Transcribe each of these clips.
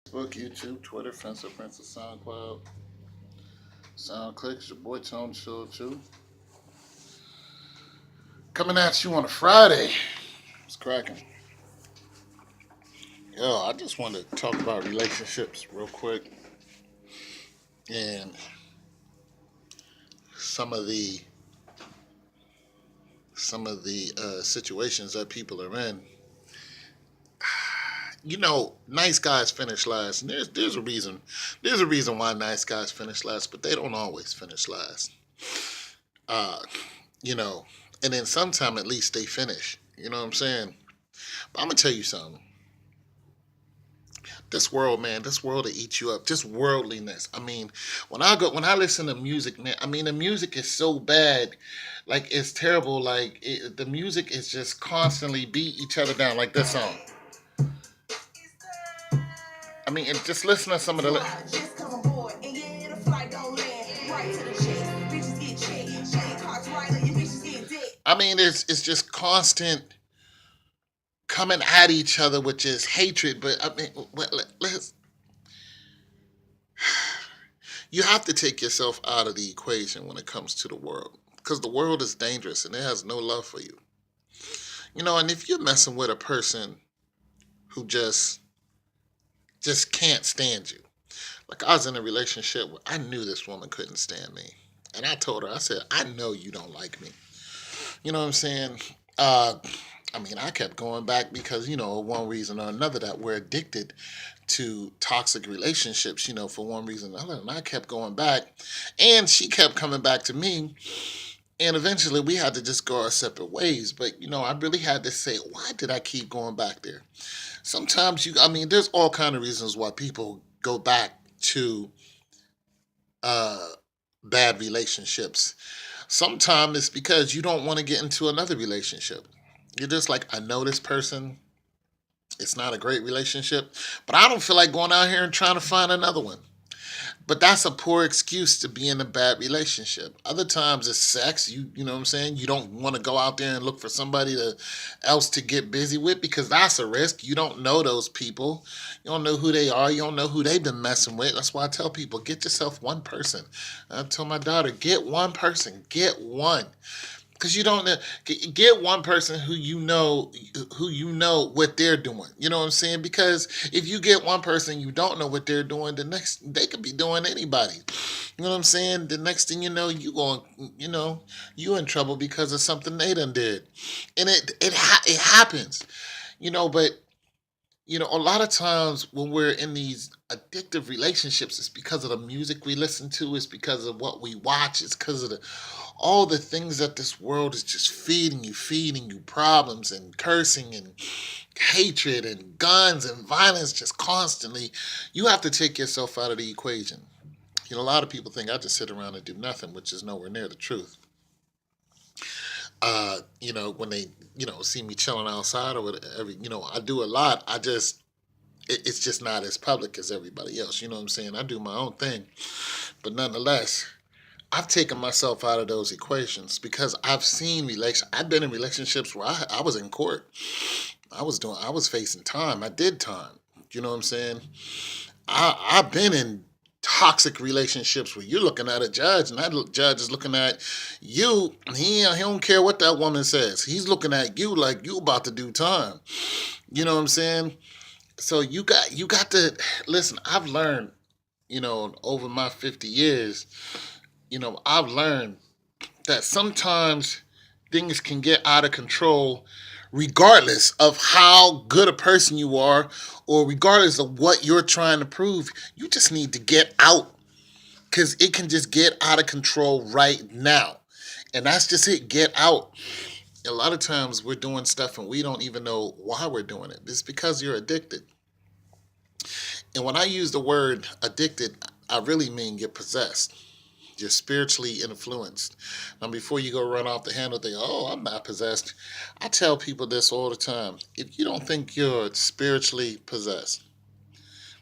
Facebook, YouTube, Twitter, Fencer, Princess, SoundCloud, SoundClicks, your boy Tone Chill too. Coming at you on a Friday. It's cracking. Yo, I just want to talk about relationships real quick and some of the situations that people are in. Nice guys finish last, and there's a reason. There's a reason why nice guys finish last, but they don't always finish last. Uh, you know, and then sometime at least they finish. You know what I'm saying? But I'm gonna tell you something. This world, man, this world will eat you up. Just worldliness. I mean, when I listen to music, man, I mean the music is so bad, like it's terrible. The music is just constantly beat each other down, like this song. I mean, and just listen to some of the. I mean, it's just constant coming at each other with just hatred. But I mean, let's you have to take yourself out of the equation when it comes to the world, because the world is dangerous and it has no love for you. And if you're messing with a person who just can't stand you, like I was in a relationship where I knew this woman couldn't stand me, and I told her, I said, I know you don't like me. You know what I'm saying? Uh, I mean, I kept going back because, one reason or another, that we're addicted to toxic relationships, for one reason or another. And I kept going back, and she kept coming back to me. And eventually we had to just go our separate ways. But, I really had to say, why did I keep going back there? Sometimes I mean, there's all kind of reasons why people go back to uh, bad relationships. Sometimes it's because you don't want to get into another relationship. You're just like, I know this person. It's not a great relationship, but I don't feel like going out here and trying to find another one. But that's a poor excuse to be in a bad relationship. Other times it's sex. You know what I'm saying? You don't want to go out there and look for somebody else to get busy with, because that's a risk. You don't know those people. You don't know who they are. You don't know who they've been messing with. That's why I tell people, get yourself one person. I tell my daughter, get one person. Get one. Because you don't know, get one person who you know what they're doing. You know what I'm saying? Because if you get one person you don't know what they're doing, the next they could be doing anybody. You know what I'm saying? The next thing you know, you in trouble because of something they done did, and it happens. But a lot of times when we're in these addictive relationships, it's because of the music we listen to, it's because of what we watch, it's because of all the things that this world is just feeding you problems and cursing and hatred and guns and violence just constantly. You have to take yourself out of the equation. A lot of people think I just sit around and do nothing, which is nowhere near the truth. When they, see me chilling outside or whatever, I do a lot. It's just not as public as everybody else. You know what I'm saying? I do my own thing. But nonetheless, I've taken myself out of those equations because I've been in relationships where I was in court. I was facing time. I did time. You know what I'm saying? I've been in toxic relationships where you're looking at a judge and that judge is looking at you. He don't care what that woman says. He's looking at you like you about to do time. You know what I'm saying? So you got to listen. I've learned, over my 50 years, I've learned that sometimes things can get out of control regardless of how good a person you are, or regardless of what you're trying to prove. You just need to get out, because it can just get out of control right now. And that's just it. Get out. A lot of times we're doing stuff and we don't even know why we're doing it. It's because you're addicted. And when I use the word addicted, I really mean get possessed. You're spiritually influenced. Now, before you go run off the handle, think, oh, I'm not possessed. I tell people this all the time. If you don't think you're spiritually possessed,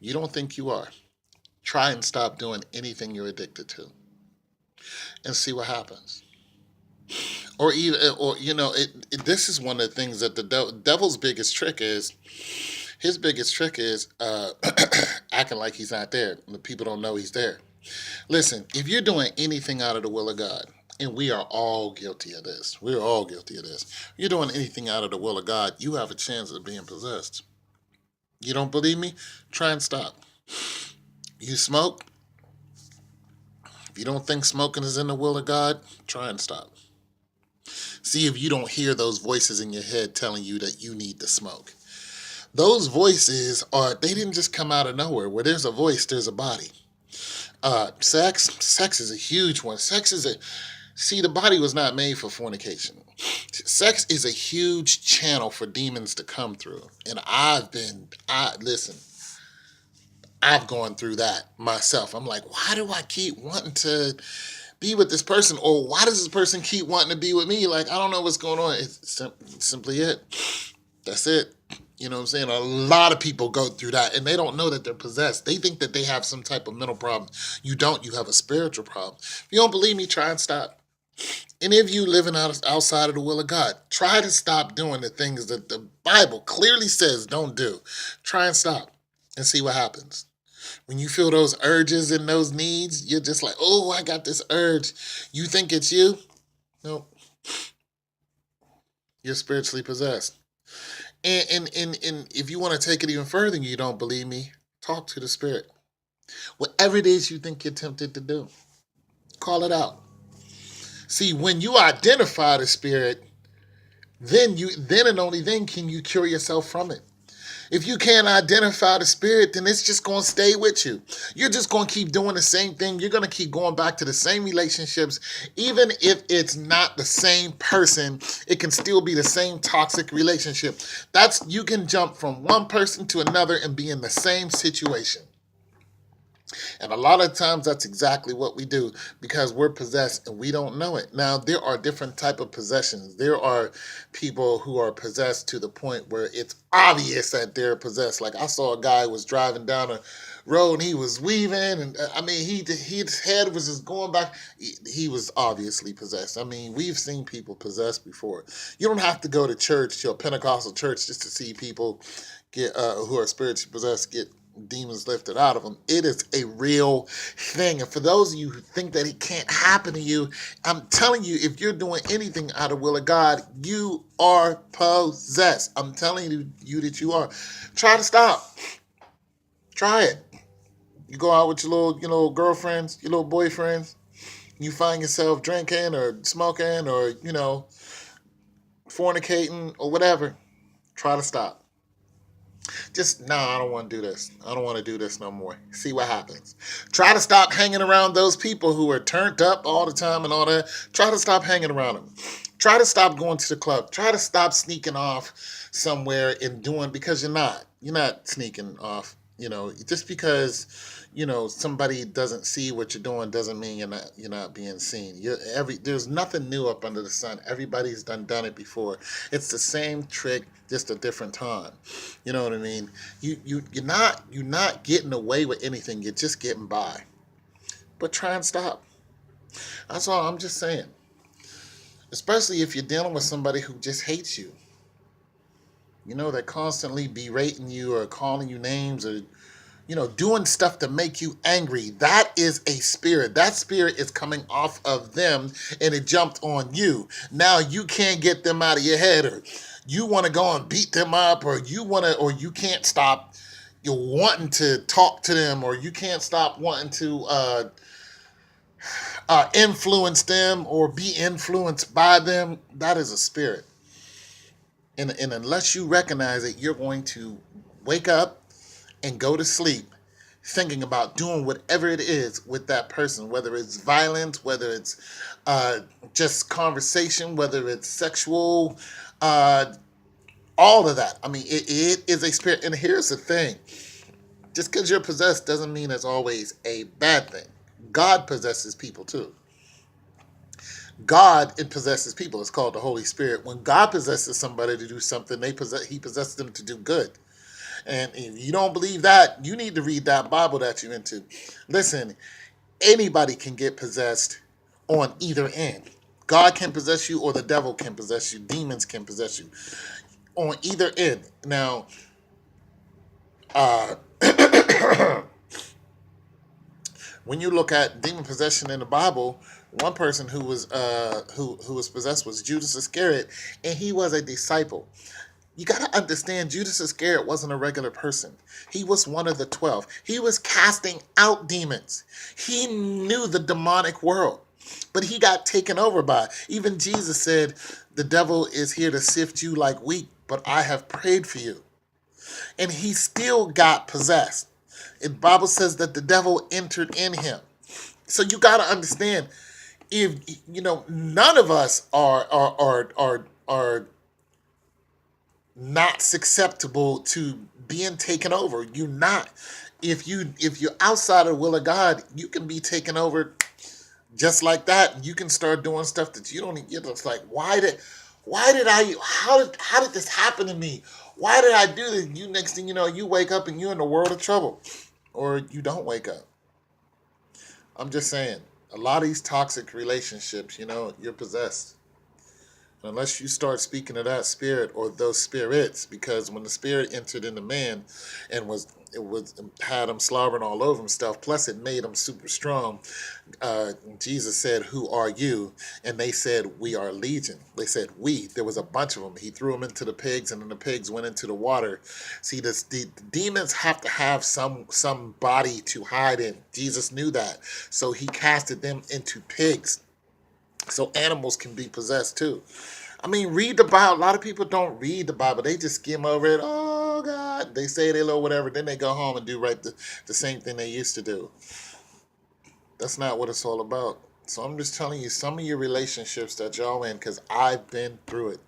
you don't think you are, try and stop doing anything you're addicted to and see what happens. Or even, or this is one of the things that the devil's biggest trick is. His biggest trick is acting like he's not there. The people don't know he's there. Listen, if you're doing anything out of the will of God, and we are all guilty of this, we're all guilty of this. If you're doing anything out of the will of God, you have a chance of being possessed. You don't believe me? Try and stop. You smoke? If you don't think smoking is in the will of God, try and stop. See if you don't hear those voices in your head telling you that you need to smoke. Those voices they didn't just come out of nowhere. Where there's a voice, there's a body. Sex is a huge one. See, the body was not made for fornication. Sex is a huge channel for demons to come through. And listen, I've gone through that myself. I'm like, why do I keep wanting to be with this person? Or why does this person keep wanting to be with me? Like, I don't know what's going on. It's simply it. That's it. You know what I'm saying? A lot of people go through that and they don't know that they're possessed. They think that they have some type of mental problem. You don't. You have a spiritual problem. If you don't believe me, try and stop. Any of you living outside of the will of God, try to stop doing the things that the Bible clearly says don't do. Try and stop and see what happens. When you feel those urges and those needs, you're just like, oh, I got this urge. You think it's you? No, you're spiritually possessed. And if you want to take it even further and you don't believe me, talk to the spirit. Whatever it is you think you're tempted to do, call it out. See, when you identify the spirit, then and only then can you cure yourself from it. If you can't identify the spirit, then it's just going to stay with you. You're just going to keep doing the same thing. You're going to keep going back to the same relationships. Even if it's not the same person, it can still be the same toxic relationship. You can jump from one person to another and be in the same situation. And a lot of times that's exactly what we do because we're possessed and we don't know it. Now, there are different type of possessions. There are people who are possessed to the point where it's obvious that they're possessed. Like I saw a guy who was driving down a road and he was weaving and his head was just going back. He was obviously possessed. I mean, we've seen people possessed before. You don't have to go to church, to a Pentecostal church, just to see people get who are spiritually possessed get demons lifted out of them. It is a real thing. And for those of you who think that it can't happen to you, I'm telling you, if you're doing anything out of will of God, you are possessed. I'm telling you that you are. Try to stop. Try it. You go out with your little girlfriends, your little boyfriends, you find yourself drinking or smoking or, fornicating or whatever. Try to stop. I don't want to do this. I don't want to do this no more. See what happens. Try to stop hanging around those people who are turned up all the time and all that. Try to stop hanging around them. Try to stop going to the club. Try to stop sneaking off somewhere and doing, because you're not. You're not sneaking off. Just because, somebody doesn't see what you're doing doesn't mean you're not being seen. There's nothing new up under the sun. Everybody's done it before. It's the same trick, just a different time. You know what I mean? You're not getting away with anything. You're just getting by. But try and stop. That's all I'm just saying. Especially if you're dealing with somebody who just hates you. They're constantly berating you or calling you names or, doing stuff to make you angry. That is a spirit. That spirit is coming off of them and it jumped on you. Now you can't get them out of your head, or you want to go and beat them up, or you can't stop you're wanting to talk to them, or you can't stop wanting to influence them or be influenced by them. That is a spirit. And unless you recognize it, you're going to wake up and go to sleep thinking about doing whatever it is with that person, whether it's violence, whether it's just conversation, whether it's sexual, all of that. I mean, it is a spirit. And here's the thing. Just because you're possessed doesn't mean it's always a bad thing. God possesses people too. God possesses people. It's called the Holy Spirit. When God possesses somebody to do something, He possesses them to do good. And if you don't believe that, you need to read that Bible that you're into. Listen, anybody can get possessed on either end. God can possess you or the devil can possess you. Demons can possess you on either end. Now, When you look at demon possession in the Bible, one person who was possessed was Judas Iscariot, and he was a disciple. You got to understand, Judas Iscariot wasn't a regular person. He was one of the 12. He was casting out demons. He knew the demonic world, but he got taken over by it. Even Jesus said, the devil is here to sift you like wheat, but I have prayed for you. And he still got possessed. The Bible says that the devil entered in him. So you got to understand, if none of us are not susceptible to being taken over. You're not. If you're outside of the will of God, you can be taken over just like that. You can start doing stuff that you don't even. You're just like, why did I? How did this happen to me? Why did I do this? You next thing you know, you wake up and you're in a world of trouble, or you don't wake up. I'm just saying, a lot of these toxic relationships, you're possessed. Unless you start speaking to that spirit or those spirits, because when the spirit entered into man and it was had him slobbering all over himself, plus it made him super strong. Jesus said, "Who are you?" And they said, "We are legion." They said, "We." There was a bunch of them. He threw them into the pigs, and then the pigs went into the water. See, the demons have to have some body to hide in. Jesus knew that, so he casted them into pigs. So animals can be possessed too. I mean, read the Bible. A lot of people don't read the Bible. They just skim over it. Oh, God. They say they love whatever. Then they go home and do the same thing they used to do. That's not what it's all about. So I'm just telling you some of your relationships that y'all in, because I've been through it.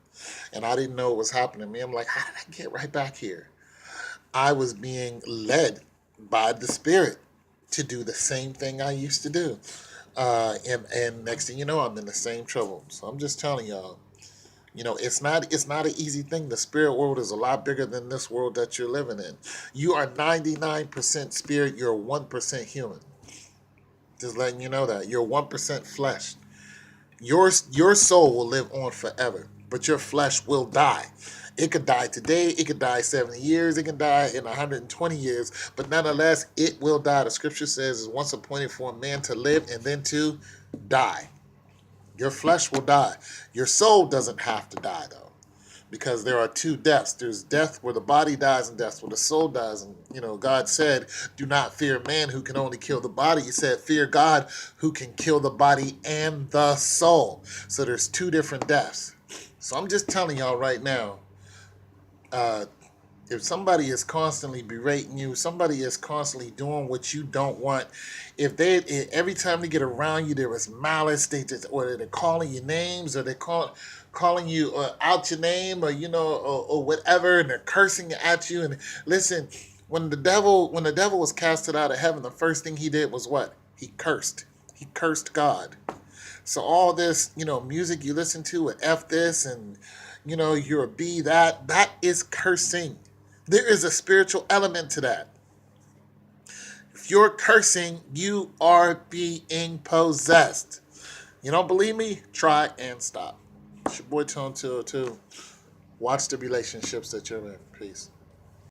And I didn't know what was happening to me. I'm like, how did I get right back here? I was being led by the Spirit to do the same thing I used to do. And next thing you know, I'm in the same trouble. So I'm just telling y'all, it's not an easy thing. The spirit world is a lot bigger than this world that you're living in. You are 99% spirit. You're 1% human. Just letting you know that you're 1% flesh. Your soul will live on forever, but your flesh will die. It could die today. It could die 70 years. It can die in 120 years. But nonetheless, it will die. The scripture says it's once appointed for a man to live and then to die. Your flesh will die. Your soul doesn't have to die, though, because there are two deaths. There's death where the body dies and death where the soul dies. And, God said, do not fear man who can only kill the body. He said, fear God who can kill the body and the soul. So there's two different deaths. So I'm just telling y'all right now, uh, if somebody is constantly berating you, somebody is constantly doing what you don't want, every time they get around you there is malice, or they're calling you names, or they're calling you out your name, or whatever, and they're cursing at you. And listen, when the devil was casted out of heaven, the first thing he did was what? He cursed God. So all this, music you listen to, and F this, and you're a B that is cursing. There is a spiritual element to that. If you're cursing, you are being possessed. You don't believe me? Try and stop. It's your boy Tone 202. Watch the relationships that you're in. Peace.